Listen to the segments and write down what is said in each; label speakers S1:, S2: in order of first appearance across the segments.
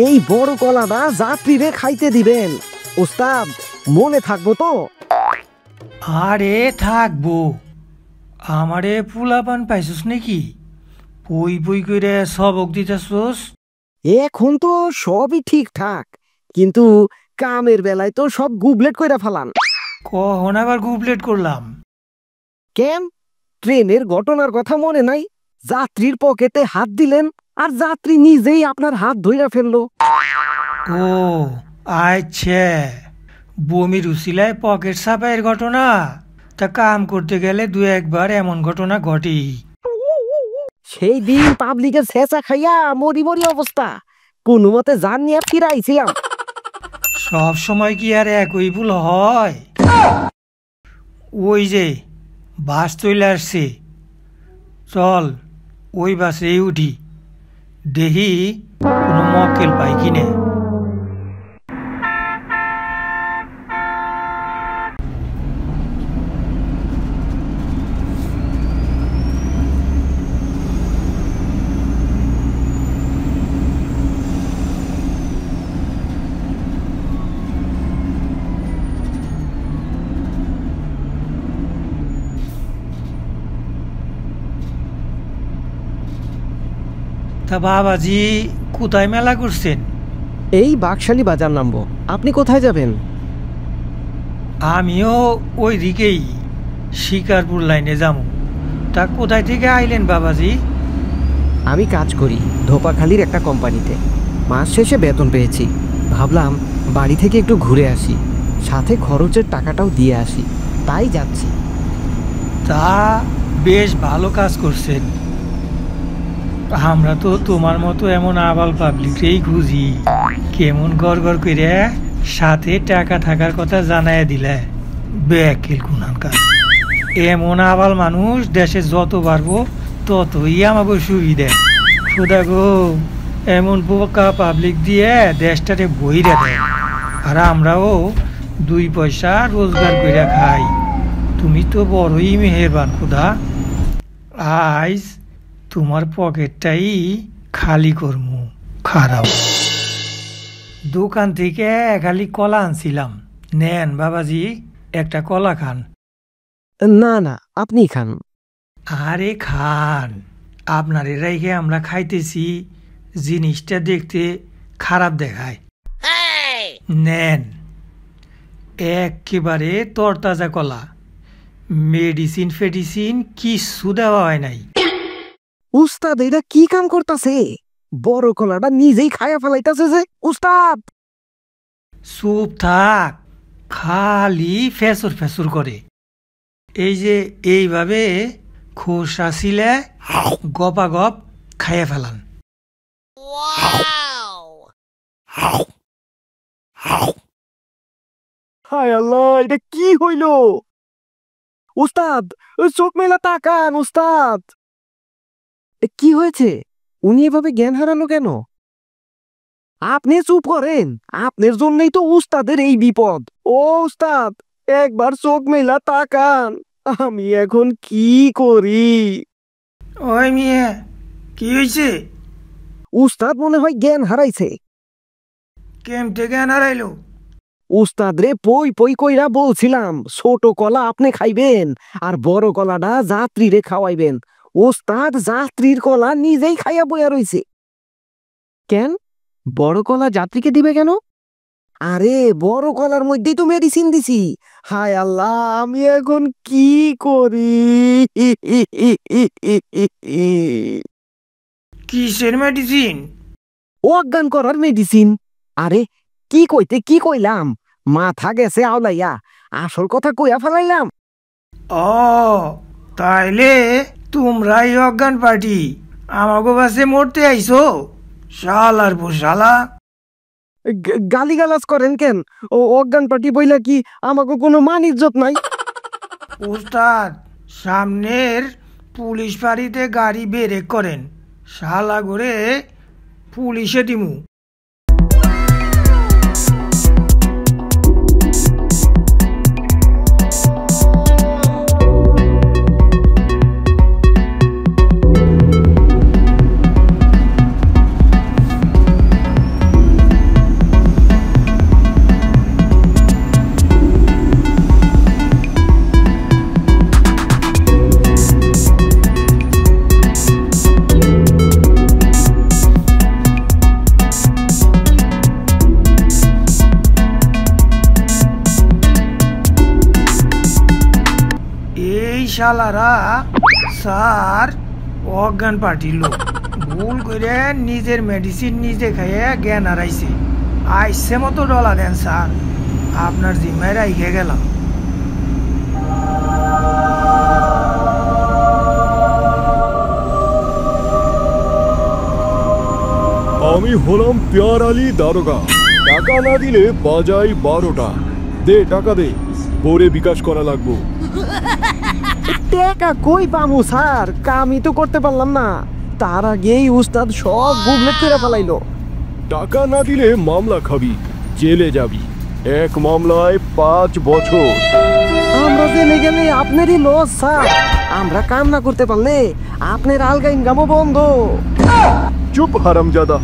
S1: এই বড় কলাটা যাত্রীরে খাইতে দিবেন ওস্তাদ, মনে থাকবো তো?
S2: আরে থাকবো। আমারে পোলাপান পাইছস নাকি? পই পই করে সবক দিতেছস।
S1: এখন তো সবই ঠিকঠাক, কিন্তু কামের বেলায় তো সব গুবলেট কইরা ফেলান।
S2: কখন আবার গুবলেট করলাম?
S1: কেন, ট্রেনের ঘটনার কথা মনে নাই? যাত্রীর পকেটে হাত দিলেন আর যাত্রী নিজেই আপনার হাত ধইরা ফেললো।
S2: ও আচ্ছা, বমির উসিলায় পকেট সাপাইয়ের ঘটনা। তা কাম করতে গেলে দু একবার এমন ঘটনা ঘটেই।
S1: সেই দিন পাবলিকের ছেঁচা খাইয়া মরি মরি অবস্থা, কোনো মতে জান নিয়ে ফিরাইছিলাম।
S2: সব সময় কি আর একই ভুল হয়? ওই যে বাস চলে আসছে, চল ওই বাসেই উঠি, দেখি কোনো মক্কেল পাই কিনে। তা বাবাজি কোথায় মেলা করছেন?
S1: এই বাকশালী বাজার নামবো, আপনি কোথায় যাবেন?
S2: আমিও ওই দিকেই শিকারপুর লাইনে যাবো। তা কোথায় থেকে আইলেন বাবাজি?
S1: আমি কাজ করি ধোপাখালির একটা কোম্পানিতে, মাস শেষে বেতন পেয়েছি। ভাবলাম বাড়ি থেকে একটু ঘুরে আসি, সাথে খরচের টাকাটাও দিয়ে আসি, তাই যাচ্ছি।
S2: তা বেশ ভালো কাজ করছেন। আমরা তো তোমার মতো এমন আবাল পাবলিককেই খুঁজি, কেমন গড় গড় করে সাথে টাকা থাকার কথা জানাই দিলে। ব্যাকিল কুনানকার, এমন আবাল মানুষ দেশে যত বাড়বো ততই আমাকে সুবিধা। খোদা গো, এমন বোকা পাবলিক দিয়ে দেশটারে বইরা দেয়, আর আমরাও দুই পয়সা রোজগার করে খাই। তুমি তো বড়ই মেহেরবান খোদা। আজ তোমার পকেটটাই খালি করমু, খারাপ। দোকান থেকে খালি কলা আনছিলাম, নেন বাবাজি একটা কলা খান।
S1: না না, আপনি খান।
S2: আরে খান, আপনারে রাইখে আমরা খাইতেছি, জিনিসটা দেখতে খারাপ দেখায়। নেন, একেবারে তরতাজা কলা, মেডিসিন ফেডিসিন কিচ্ছু দেওয়া হয় নাই।
S1: উস্তাদ এটা কি কাম করতেছে? বড় কলাটা নিজেই খায়া ফেলাইতেছে যে উস্তাদ।
S2: চুপ থাক, খালি ফেসর ফেসর করে। এই যে এইভাবে খোসা ছিলে গপা গপ খাইয়া ফেলান।
S1: হায় আল্লাহ, এটা কি হইল? উস্তাদ চোখ মেলা তাকান উস্তাদ। কি হয়েছে? উনি এভাবে জ্ঞান হারালো কেন? আপনি চুপ করেন, আপনার জন্যই তো উস্তাদের এই বিপদ। ও উস্তাদ, একবার চোখ মেলা তাকান, আমি এখন কি করি?
S2: ওই মেয়ে, কি হয়েছে?
S1: উস্তাদ মনে হয় জ্ঞান হারাইছে।
S2: কেমতে জ্ঞান হারাইলো?
S1: উস্তাদ রে পই পই কইরা বলছিলাম ছোট কলা আপনি খাইবেন আর বড় কলাটা যাত্রীরে খাওয়াইবেন। ওস্তাদ যাত্রীর কলা নিজেই খাইয়া বইয়া রইছে। কেন, বড় কলা যাত্রীকে দিবে কেন? আরে বড় কলার মধ্যেই তো মেডিসিন দিছি। হায় আল্লাহ, আমি এখন কি করি?
S2: কিসের মেডিসিন?
S1: অজ্ঞান করার মেডিসিন। আরে কি কইতে কি কইলাম, মাথা গেছে আওলাইয়া, আসল কথা কইয়া ফেলাইলাম।
S2: ও তাইলে তোমরাই অজ্ঞান পার্টি আমাগো বাসে মরতে আইছো? শালার শালা।
S1: গালিগালাজ করেন কেন? ও অজ্ঞান পার্টি বইলা কি আমাকে কোনো মান ইজ্জত নাই?
S2: উস্তাদ, সামনের পুলিশ ফাঁড়িতে গাড়ি বেরেক করেন, শালা করে পুলিশে দিমু। এই শালারা স্যার অজ্ঞান পার্টির লোক ভুল করে নিজের মেডিসিন নিজে খাইয়ে জ্ঞান হারাইছে। আইসে মতো ডলা দেন স্যার, আপনার জিম্মায় রাইখে গেলাম।
S3: আমি হলাম পেয়ার আলী দারোগা। টাকা না দিলে বাজাই 12টা। দে টাকা দে, পরে বিকাশ করা লাগবো।
S1: টাকা কই পামু স্যার, কামই তো করতে পারলাম না। তার আগেই উস্তাদ সব গুগলে করে ফেলাইলো।
S3: টাকা না দিলে মামলা খাবি, জেলে যাবি। এক মামলায় 5 বছর।
S1: আমরা জেলে গেলে আপনারই লস স্যার। আমরা কাম না করতে পারলে আপনার আলগা ইনকামও বন্ধ।
S3: চুপ হারামজাদা,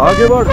S3: আগে বাড়।